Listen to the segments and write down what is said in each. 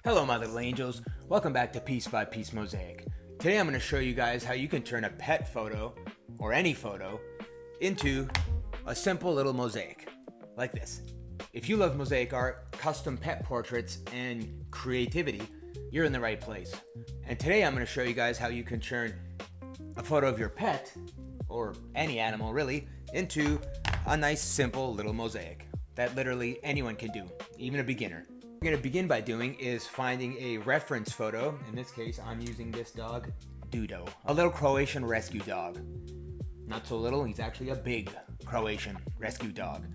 Hello my little angels, welcome back to Piece by Piece Mosaic. Today I'm going to show you guys how you can turn a pet photo, or any photo, into a simple little mosaic, like this. If you love mosaic art, custom pet portraits, and creativity, you're in the right place. And today I'm going to show you guys how you can turn a photo of your pet, or any animal really, into a nice simple little mosaic that literally anyone can do, even a beginner. What we're going to begin by doing is finding a reference photo. In this case, I'm using this dog, Dudo, a little Croatian rescue dog. Not so little, he's actually a big Croatian rescue dog.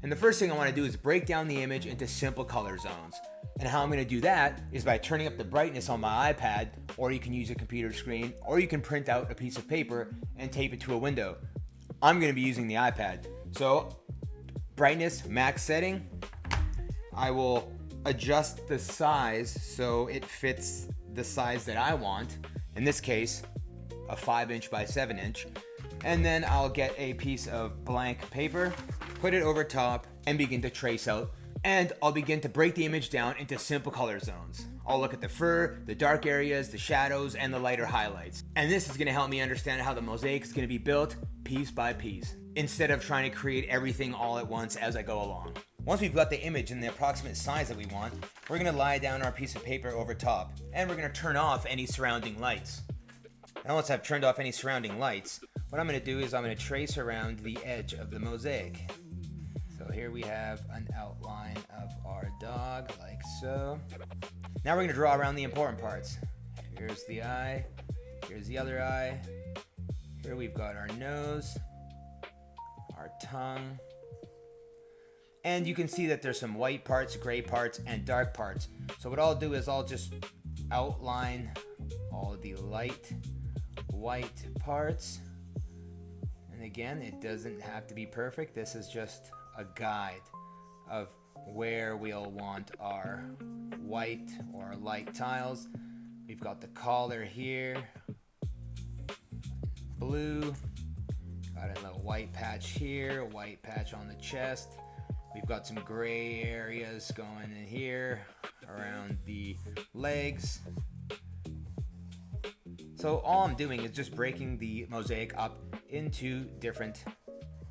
And the first thing I want to do is break down the image into simple color zones. And how I'm going to do that is by turning up the brightness on my iPad, or you can use a computer screen, or you can print out a piece of paper and tape it to a window. I'm going to be using the iPad. So, brightness, max setting. I will adjust the size so it fits the size that I want. In this case, a 5" by 7". And then I'll get a piece of blank paper, put it over top, and begin to trace out. And I'll begin to break the image down into simple color zones. I'll look at the fur, the dark areas, the shadows, and the lighter highlights. And this is going to help me understand how the mosaic is going to be built piece by piece, instead of trying to create everything all at once as I go along. Once we've got the image in the approximate size that we want, we're going to lie down our piece of paper over top, and we're going to turn off any surrounding lights. Now once I've turned off any surrounding lights, what I'm going to do is I'm going to trace around the edge of the mosaic. So here we have an outline of our dog, like so. Now we're going to draw around the important parts. Here's the eye, here's the other eye, here we've got our nose, our tongue, and you can see that there's some white parts, gray parts, and dark parts. So what I'll do is I'll just outline all the light white parts. And again, it doesn't have to be perfect. This is just a guide of where we'll want our white or light tiles. We've got the collar here, blue, got a little white patch here, white patch on the chest. We've got some gray areas going in here around the legs. So all I'm doing is just breaking the mosaic up into different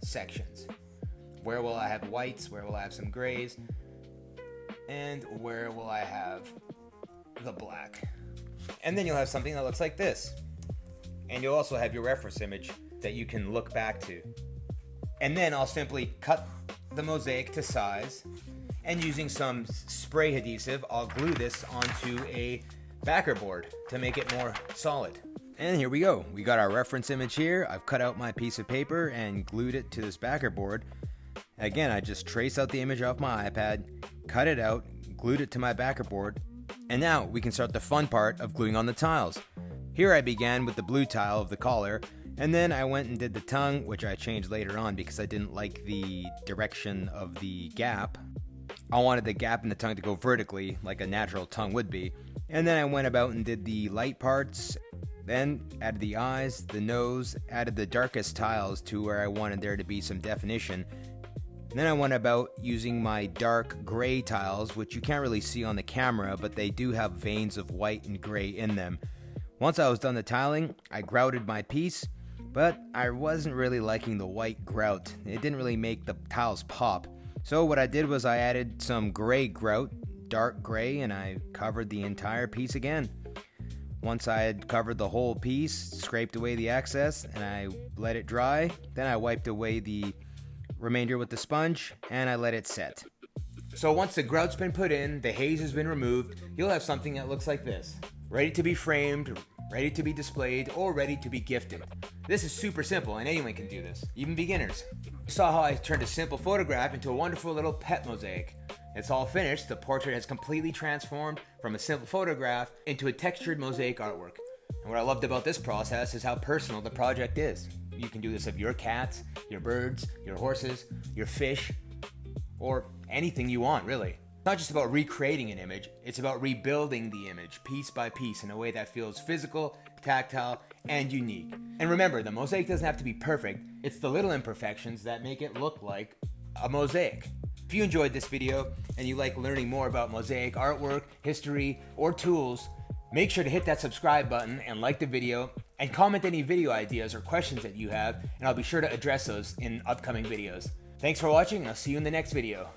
sections. Where will I have whites? Where will I have some grays? And where will I have the black? And then you'll have something that looks like this. And you'll also have your reference image that you can look back to. And then I'll simply cut the mosaic to size, and using some spray adhesive, I'll glue this onto a backer board to make it more solid. And here we go. We got our reference image here. I've cut out my piece of paper and glued it to this backer board. Again, I just trace out the image off my iPad, cut it out, glued it to my backer board, and now we can start the fun part of gluing on the tiles. Here I began with the blue tile of the collar, and then I went and did the tongue, which I changed later on because I didn't like the direction of the gap. I wanted the gap in the tongue to go vertically, like a natural tongue would be. And then I went about and did the light parts, then added the eyes, the nose, added the darkest tiles to where I wanted there to be some definition. And then I went about using my dark gray tiles, which you can't really see on the camera, but they do have veins of white and gray in them. Once I was done the tiling, I grouted my piece, but I wasn't really liking the white grout. It didn't really make the tiles pop. So what I did was I added some gray grout, dark gray, and I covered the entire piece again. Once I had covered the whole piece, scraped away the excess, and I let it dry, then I wiped away the remainder with the sponge, and I let it set. So once the grout's been put in, the haze has been removed, you'll have something that looks like this. Ready to be framed, ready to be displayed, or ready to be gifted. This is super simple and anyone can do this, even beginners. You saw how I turned a simple photograph into a wonderful little pet mosaic. It's all finished, the portrait has completely transformed from a simple photograph into a textured mosaic artwork. And what I loved about this process is how personal the project is. You can do this of your cats, your birds, your horses, your fish, or anything you want really. It's not just about recreating an image, it's about rebuilding the image piece by piece in a way that feels physical, tactile, and unique. And remember, the mosaic doesn't have to be perfect, it's the little imperfections that make it look like a mosaic. If you enjoyed this video and you like learning more about mosaic artwork, history, or tools, make sure to hit that subscribe button and like the video, and comment any video ideas or questions that you have, and I'll be sure to address those in upcoming videos. Thanks for watching, and I'll see you in the next video.